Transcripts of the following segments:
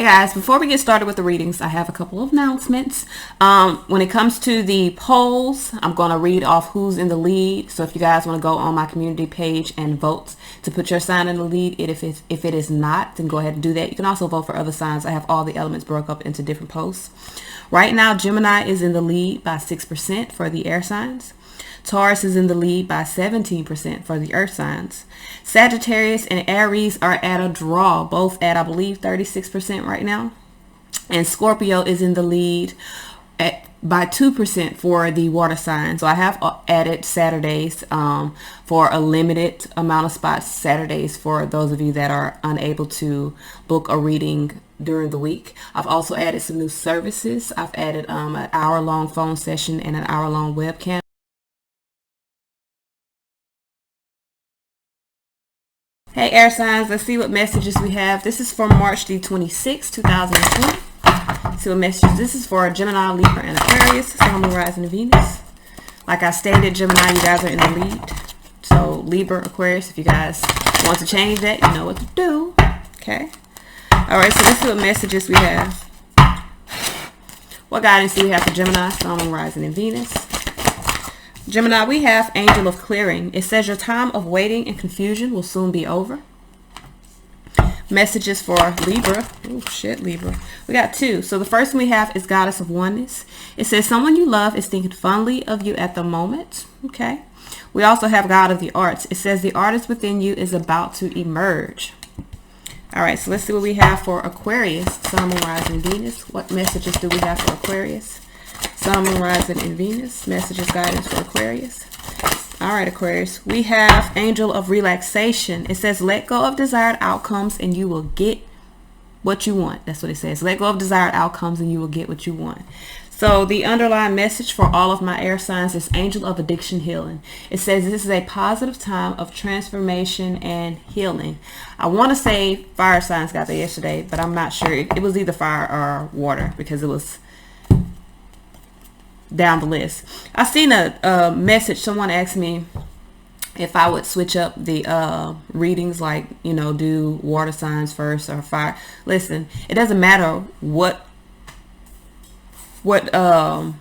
Hey guys, before we get started with the readings, I have a couple of announcements. When it comes to the polls, I'm going to read off who's in the lead. So if you guys want to go on my community page and vote to put your sign in the lead, if it is not, then go ahead and do that. You can also vote for other signs. I have all the elements broke up into different posts. Right now, Gemini is in the lead by 6% for the air signs. Taurus is in the lead by 17% for the earth signs. Sagittarius and Aries are at a draw, both at, I believe, 36% right now. And Scorpio is in the lead by 2% for the water signs. So I have added Saturdays for a limited amount of spots, Saturdays for those of you that are unable to book a reading during the week. I've also added some new services. I've added an hour-long phone session and an hour-long webcam. Hey air signs, let's see what messages we have. This is for March the 26th, 2020. See what messages. This is for Gemini, Libra, and Aquarius, Sun, Moon, Rising, and Venus. Like I stated, Gemini, you guys are in the lead. So Libra, Aquarius, if you guys want to change that, you know what to do. Okay. All right, so let's see what messages we have. What guidance do we have for Gemini, Sun, Moon, Rising, and Venus? Gemini, we have Angel of Clearing. It says your time of waiting and confusion will soon be over. Messages for Libra. Oh, shit, Libra. We got two. So the first one we have is Goddess of Oneness. It says someone you love is thinking fondly of you at the moment. Okay. We also have God of the Arts. It says the artist within you is about to emerge. All right, so let's see what we have for Aquarius, Sun, Moon, Rising, Venus. What messages do we have for Aquarius? Sun, Moon, Rising, and Venus. Messages, guidance for Aquarius. All right, Aquarius. We have Angel of Relaxation. It says, let go of desired outcomes and you will get what you want. That's what it says. Let go of desired outcomes and you will get what you want. So the underlying message for all of my air signs is Angel of Addiction Healing. It says this is a positive time of transformation and healing. I want to say fire signs got that yesterday, but I'm not sure. It was either fire or water because it was down the list. I seen a message. Someone asked me if I would switch up the readings, like, you know, do water signs first or fire. Listen, it doesn't matter what order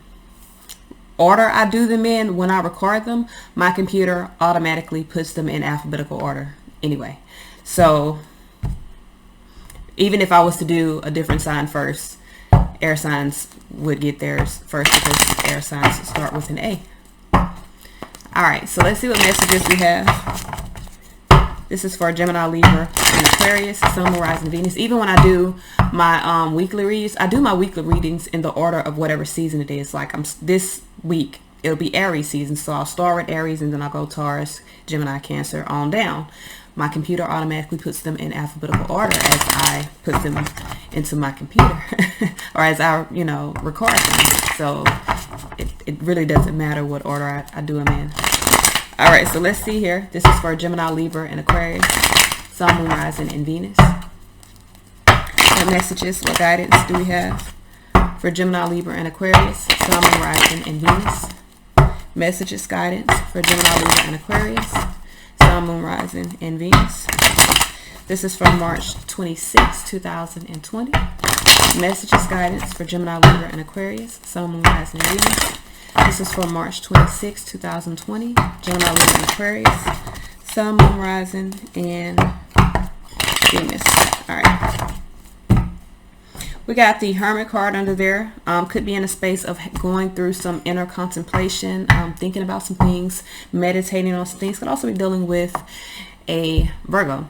I do them in. When I record them, my computer automatically puts them in alphabetical order anyway. So even if I was to do a different sign first, air signs would get theirs first because air signs start with an A. All right, so let's see what messages we have. This is for Gemini, Libra, and Aquarius, Sun, Moon, Rising, Venus. Even when I do my weekly reads, I do my weekly readings in the order of whatever season it is. Like this week, it'll be Aries season, so I'll start with Aries and then I'll go Taurus, Gemini, Cancer, on down. My computer automatically puts them in alphabetical order as I put them into my computer or as I, you know, record them. So it really doesn't matter what order I do them in. All right, so let's see here. This is for Gemini, Libra, and Aquarius, Sun, Moon, Rising, and Venus. What messages, what guidance do we have for Gemini, Libra, and Aquarius, Sun, Moon, Rising, and Venus? Messages, guidance for Gemini, Libra, and Aquarius, Sun, Moon, Rising, and Venus. This is from March 26, 2020. Messages, guidance for Gemini, Libra, and Aquarius, Sun, Moon, Rising, and Venus. This is from March 26, 2020. Gemini, Libra, and Aquarius, Sun, Moon, Rising, and Venus. All right. We got the Hermit card under there. Could be in a space of going through some inner contemplation, thinking about some things, meditating on some things. Could also be dealing with a Virgo.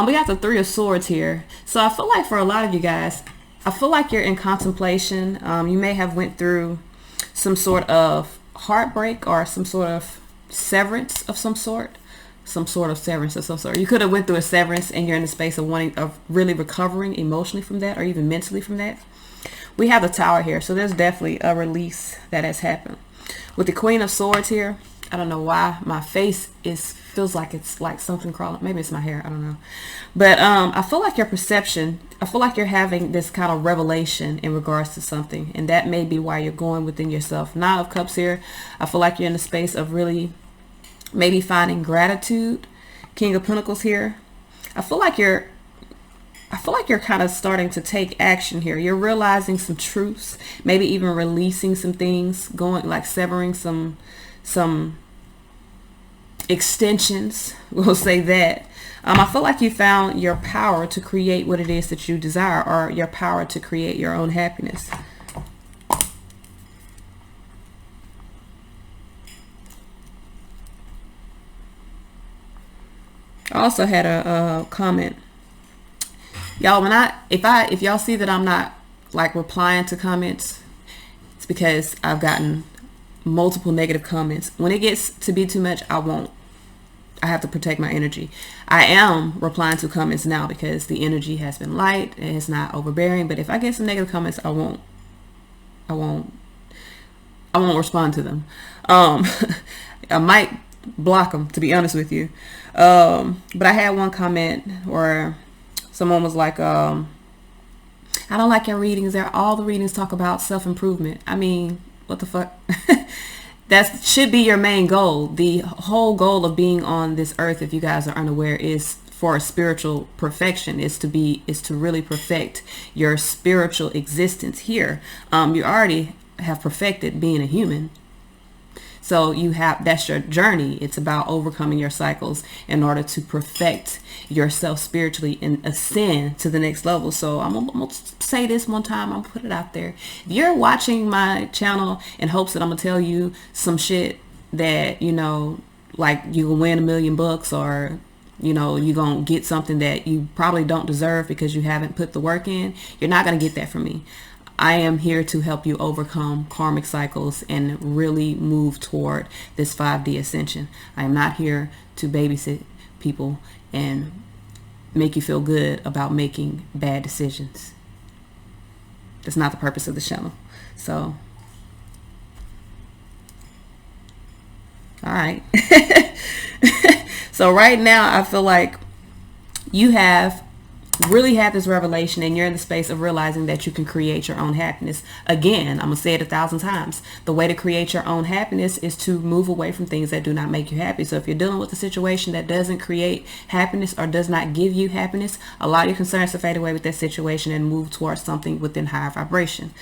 We got the Three of Swords here. So I feel like for a lot of you guys, I feel like you're in contemplation. You may have went through some sort of heartbreak or some sort of severance of some sort. You could have went through a severance and you're in the space of really recovering emotionally from that or even mentally from that. We have the Tower here, so there's definitely a release that has happened. With the Queen of Swords here, I don't know why my face feels like it's like something crawling. Maybe it's my hair, I don't know. But I feel like your perception, I feel like you're having this kind of revelation in regards to something, and that may be why you're going within yourself. Nine of Cups here, I feel like you're in the space of really maybe finding gratitude. King of Pentacles here, I feel like you're I feel like you're kind of starting to take action here. You're realizing some truths, maybe even releasing some things, going like severing some extensions. We'll say that. I feel like you found your power to create what it is that you desire, or your power to create your own happiness. I also had a comment. Y'all, if y'all see that I'm not like replying to comments, it's because I've gotten multiple negative comments. When it gets to be too much, I won't. I have to protect my energy. I am replying to comments now because the energy has been light and it's not overbearing. But if I get some negative comments, I won't respond to them. I might block them, to be honest with you. But I had one comment where someone was like, I don't like your readings. All the readings talk about self-improvement. I mean, what the fuck? That should be your main goal. The whole goal of being on this earth, if you guys are unaware, is for spiritual perfection, is to really perfect your spiritual existence here. You already have perfected being a human. So that's your journey. It's about overcoming your cycles in order to perfect yourself spiritually and ascend to the next level. So I'm gonna say this one time. I'm gonna put it out there. If you're watching my channel in hopes that I'm gonna tell you some shit that, like you can win $1 million, or you're gonna get something that you probably don't deserve because you haven't put the work in, you're not gonna get that from me. I am here to help you overcome karmic cycles and really move toward this 5D ascension. I am not here to babysit people and make you feel good about making bad decisions. That's not the purpose of the channel. So, all right. So right now, I feel like you have really had this revelation, and you're in the space of realizing that you can create your own happiness. Again, I'm gonna say it 1,000 times. The way to create your own happiness is to move away from things that do not make you happy. So if you're dealing with a situation that doesn't create happiness or does not give you happiness, allow your concerns to fade away with that situation and move towards something within higher vibration.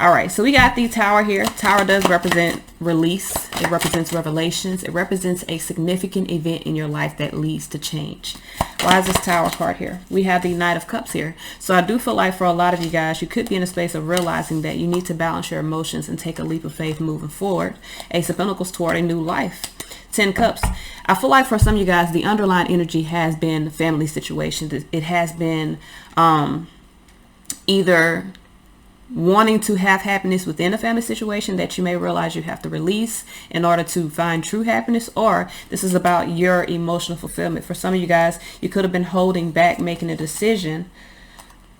All right, so we got the Tower here. Tower does represent release. It represents revelations. It represents a significant event in your life that leads to change. Why is this Tower card here? We have the Knight of Cups here. So I do feel like for a lot of you guys, you could be in a space of realizing that you need to balance your emotions and take a leap of faith moving forward. Ace of Pentacles toward a new life. 10 Cups. I feel like for some of you guys, the underlying energy has been family situations. It has been either wanting to have happiness within a family situation that you may realize you have to release in order to find true happiness, or this is about your emotional fulfillment. For some of you guys, you could have been holding back making a decision,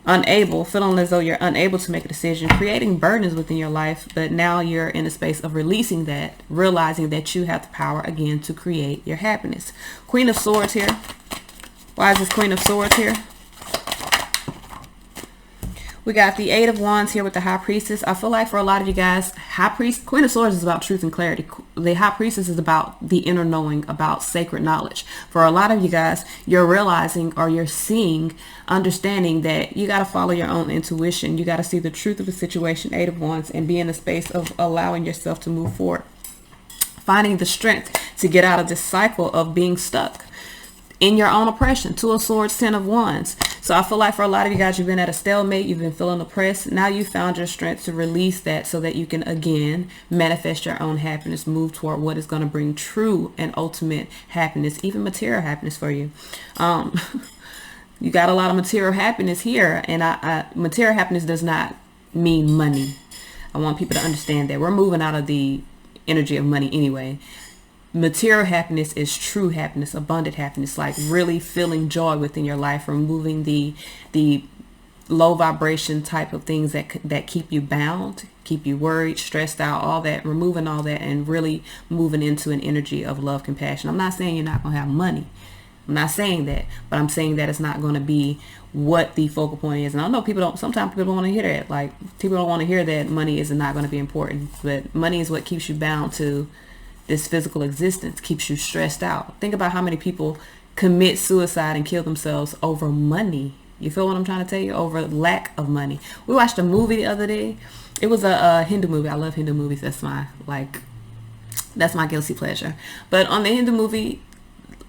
feeling as though you're unable to make a decision, creating burdens within your life, but now you're in a space of releasing that, realizing that you have the power again to create your happiness. Queen of Swords here. Why is this Queen of Swords here? We got the Eight of Wands here with the High Priestess. I feel like for a lot of you guys, Queen of Swords is about truth and clarity. The High Priestess is about the inner knowing, about sacred knowledge. For a lot of you guys, you're realizing, or you're seeing, understanding that you got to follow your own intuition. You got to see the truth of the situation, Eight of Wands, and be in a space of allowing yourself to move forward. Finding the strength to get out of this cycle of being stuck in your own oppression. Two of Swords, 10 of Wands. So I feel like for a lot of you guys, you've been at a stalemate. You've been feeling oppressed. Now you found your strength to release that so that you can again manifest your own happiness, move toward what is going to bring true and ultimate happiness, even material happiness for you. You got a lot of material happiness here, and material happiness does not mean money. I want people to understand that we're moving out of the energy of money anyway. Material happiness is true happiness, abundant happiness, like really feeling joy within your life, removing the low vibration type of things that keep you bound, keep you worried, stressed out, all that, removing all that and really moving into an energy of love, compassion. I'm not saying you're not going to have money. I'm not saying that, but I'm saying that it's not going to be what the focal point is. And I know sometimes people don't want to hear that. Like, people don't want to hear that money is not going to be important, but money is what keeps you bound to this physical existence, keeps you stressed out. Think about how many people commit suicide and kill themselves over money. You feel what I'm trying to tell you? Over lack of money. We watched a movie the other day. It was a Hindu movie. I love Hindu movies. That's my guilty pleasure. But on the Hindu movie,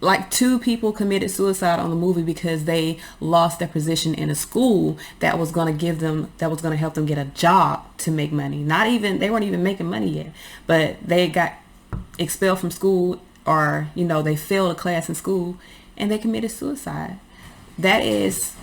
like 2 people committed suicide on the movie because they lost their position in a school that was going to help them get a job to make money. They weren't even making money yet, but they got expelled from school, or, they failed a class in school and they committed suicide. That is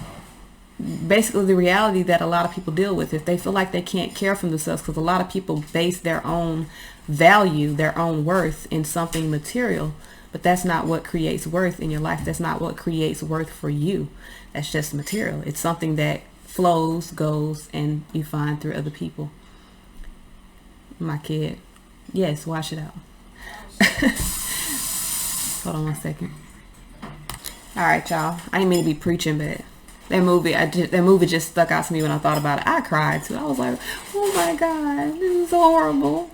basically the reality that a lot of people deal with. If they feel like they can't care for themselves, because a lot of people base their own value, their own worth in something material. But that's not what creates worth in your life. That's not what creates worth for you. That's just material. It's something that flows, goes, and you find through other people. My kid. Yes, wash it out. Hold on one second. All right, y'all. I didn't mean to be preaching, but that movie just stuck out to me when I thought about it. I cried too. I was like, oh my God, this is horrible.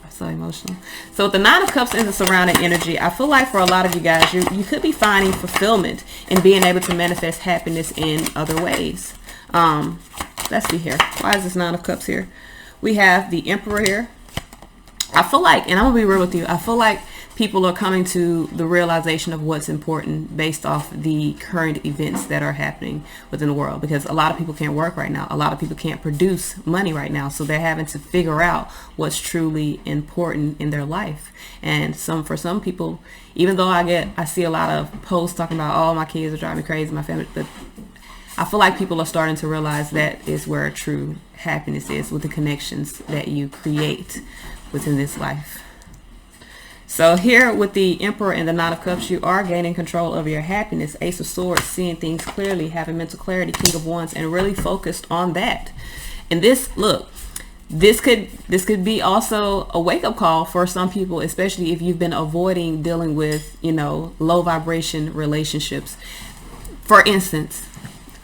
So emotional. So with the 9 of Cups and the surrounding energy, I feel like for a lot of you guys, you could be finding fulfillment in being able to manifest happiness in other ways. Let's see here. Why is this 9 of Cups here? We have the Emperor here. I feel like, and I'm gonna be real with you, I feel like people are coming to the realization of what's important based off the current events that are happening within the world, because a lot of people can't work right now. A lot of people can't produce money right now, so they're having to figure out what's truly important in their life. And for some people, even though I see a lot of posts talking about, oh, my kids are driving me crazy, my family, but I feel like people are starting to realize that is where true happiness is, with the connections that you create within this life. So here with the Emperor and the 9 of Cups, you are gaining control over your happiness. Ace of Swords, seeing things clearly, having mental clarity. King of Wands, and really focused on that. And this could be also a wake-up call for some people, especially if you've been avoiding dealing with, low vibration relationships. For instance,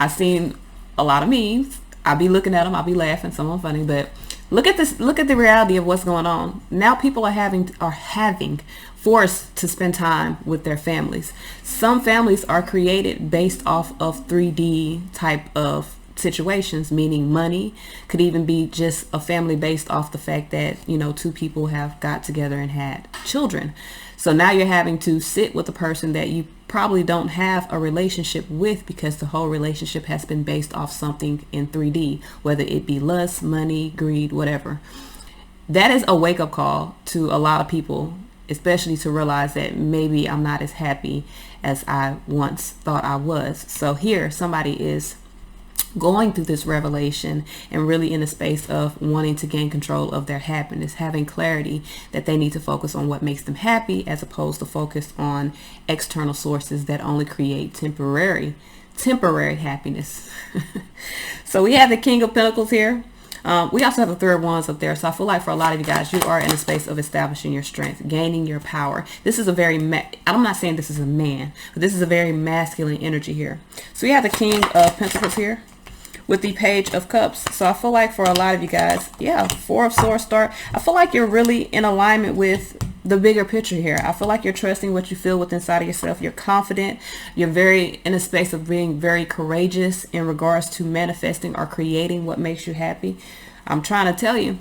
I've seen a lot of memes. I'll be looking at them, I'll be laughing, some are funny, but look at the reality of what's going on. Now people are having forced to spend time with their families. Some families are created based off of 3D type of situations, meaning money. Could even be just a family based off the fact that, 2 people have got together and had children. So now you're having to sit with a person that you probably don't have a relationship with, because the whole relationship has been based off something in 3D, whether it be lust, money, greed, whatever. That is a wake-up call to a lot of people, especially to realize that maybe I'm not as happy as I once thought I was. So here somebody is going through this revelation and really in the space of wanting to gain control of their happiness, having clarity that they need to focus on what makes them happy, as opposed to focus on external sources that only create temporary happiness. So we have the King of Pentacles here. We also have the 3 of Wands up there. So I feel like for a lot of you guys, you are in a space of establishing your strength, gaining your power. This is a very, I'm not saying this is a man, but this is a very masculine energy here. So we have the King of Pentacles here with the Page of Cups. So I feel like for a lot of you guys, 4 of Swords start. I feel like you're really in alignment with the bigger picture here. I feel like you're trusting what you feel within inside of yourself. You're confident. You're very in a space of being very courageous in regards to manifesting or creating what makes you happy. I'm trying to tell you,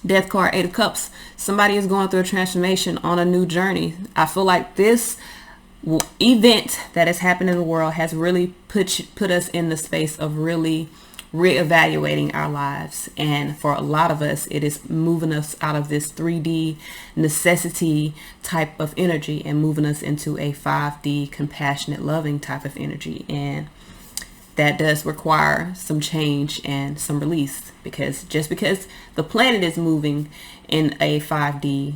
Death card, 8 of Cups. Somebody is going through a transformation on a new journey. I feel like this event that has happened in the world has really put us in the space of really reevaluating our lives. And for a lot of us, it is moving us out of this 3D necessity type of energy and moving us into a 5D compassionate, loving type of energy. And that does require some change and some release, because just because the planet is moving in a 5D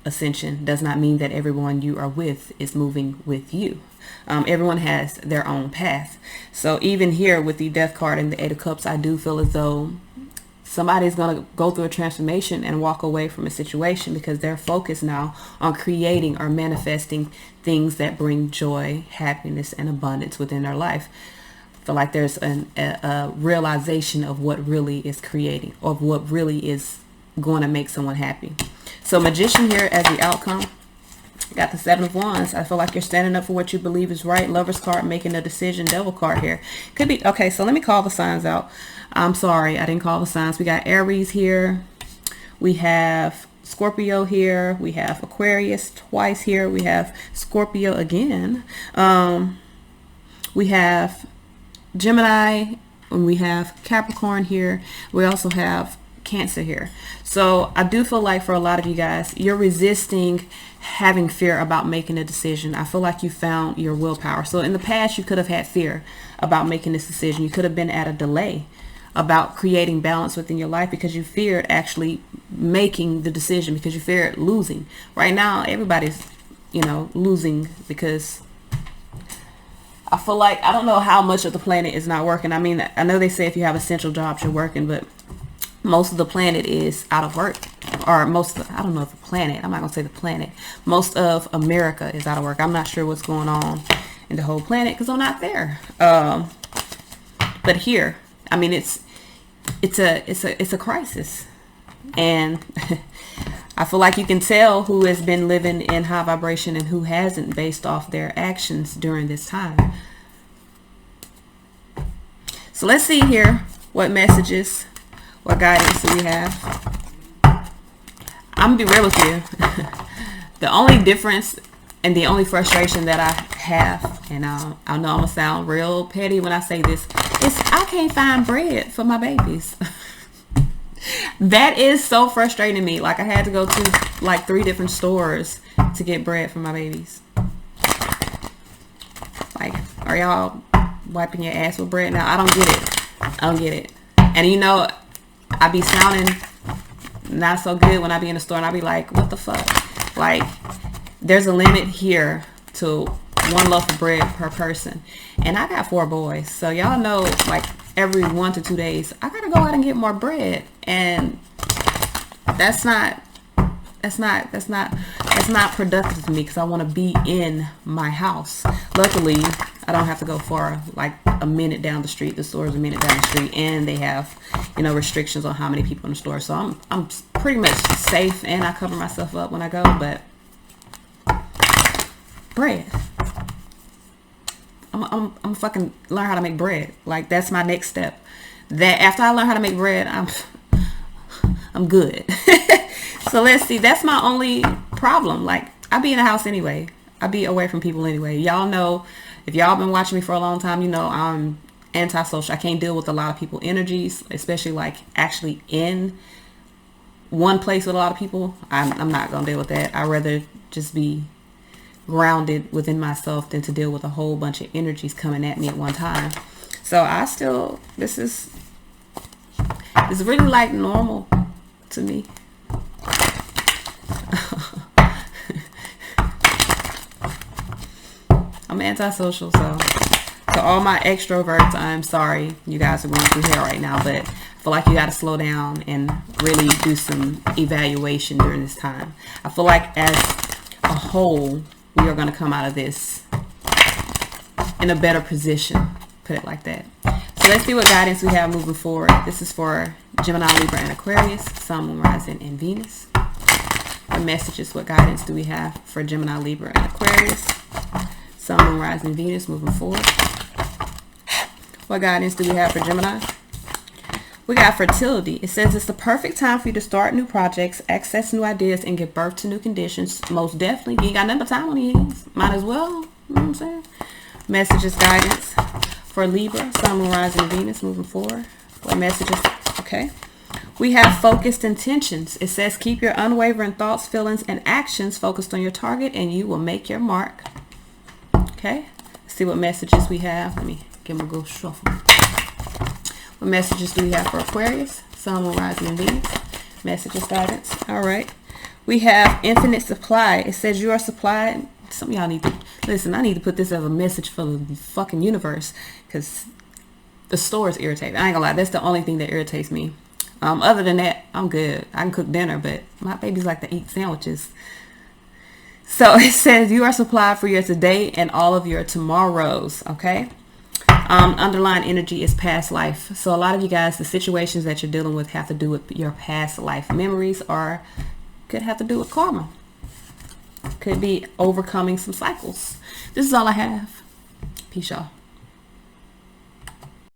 ascension does not mean that everyone you are with is moving with you. Everyone has their own path. So even here with the Death card and the 8 of Cups, I do feel as though somebody's going to go through a transformation and walk away from a situation because they're focused now on creating or manifesting things that bring joy, happiness, and abundance within their life. I feel like there's a realization of what really is creating, of what really is going to make someone happy. So Magician here as the outcome. Got the Seven of Wands. I feel like you're standing up for what you believe is right. Lover's card, making a decision. Devil card here. Could be, okay, so let me call the signs out. I'm sorry, I didn't call the signs. We got Aries here. We have Scorpio here. We have Aquarius twice here. We have Scorpio again. We have Gemini, and we have Capricorn here. We also have Cancer here. So I do feel like for a lot of you guys, you're resisting having fear about making a decision. I feel like you found your willpower. So in the past, you could have had fear about making this decision. You could have been at a delay about creating balance within your life because you feared actually making the decision, because you feared losing. Right now, everybody's, you know, losing because I feel like, I don't know how much of the planet is not working. I mean, I know they say if you have essential jobs, you're working, but most of the planet is out of work. Or most of, I don't know if the planet, I'm not going to say the planet. Most of America is out of work. I'm not sure what's going on in the whole planet because I'm not there. But here, I mean, it's a crisis. And I feel like you can tell who has been living in high vibration and who hasn't based off their actions during this time. So let's see here what messages, what guidance do we have. I'm gonna be real with you. The only difference and the only frustration that I have, and I know I'm gonna sound real petty when I say this, is I can't find bread for my babies. That is so frustrating to me. Like, I had to go to like 3 different stores to get bread for my babies. Like, are y'all wiping your ass with bread now? I don't get it. I don't get it. And you know, I be sounding not so good when I be in the store and I be like, what the fuck? Like, there's a limit here to 1 loaf of bread per person. And I got 4 boys. So y'all know, like, every 1 to 2 days, I gotta go out and get more bread. And that's not productive to me because I want to be in my house. Luckily, I don't have to go far, like a minute down the street. The store is a minute down the street, and they have, you know, restrictions on how many people in the store. So I'm pretty much safe, and I cover myself up when I go. But bread, I'm fucking learn how to make bread. Like, that's my next step. That after I learn how to make bread, I'm good. So let's see. That's my only problem. Like, I be in the house anyway. I be away from people anyway. Y'all know, if y'all been watching me for a long time, you know I'm antisocial. I can't deal with a lot of people energies, especially like actually in one place with a lot of people. I'm not gonna deal with that. I'd rather just be grounded within myself than to deal with a whole bunch of energies coming at me at one time. So I still, this is really like normal to me. I'm antisocial, so to all my extroverts, I'm sorry you guys are going through hell right now, but I feel like you got to slow down and really do some evaluation during this time. I feel like as a whole, we are going to come out of this in a better position, put it like that. So let's see what guidance we have moving forward. This is for Gemini, Libra, and Aquarius, Sun, Moon, Rising, and Venus. What messages, what guidance do we have for Gemini, Libra, and Aquarius, Sun, Moon, Rising, and Venus moving forward? What guidance do we have for Gemini? We got fertility. It says it's the perfect time for you to start new projects, access new ideas, and give birth to new conditions. Most definitely. You ain't got nothing but time on your hands. Might as well. You know what I'm saying? Messages, guidance for Libra, Sun, Moon, Rising, and Venus moving forward. What messages? Okay. We have focused intentions. It says keep your unwavering thoughts, feelings, and actions focused on your target, and you will make your mark. Okay. Let's see what messages we have. Let me give them a go shuffle. What messages do we have for Aquarius, Sun, Moon, Rising, and Venus? Messages, guidance. All right. We have infinite supply. It says you are supplied. Some of y'all need to listen. I need to put this as a message for the fucking universe, because the store is irritating. I ain't gonna lie. That's the only thing that irritates me. Other than that, I'm good. I can cook dinner, but my babies like to eat sandwiches. So it says you are supplied for your today and all of your tomorrows. Okay. Underlying energy is past life. So a lot of you guys, the situations that you're dealing with have to do with your past life memories, or could have to do with karma. Could be overcoming some cycles. This is all I have. Peace, y'all.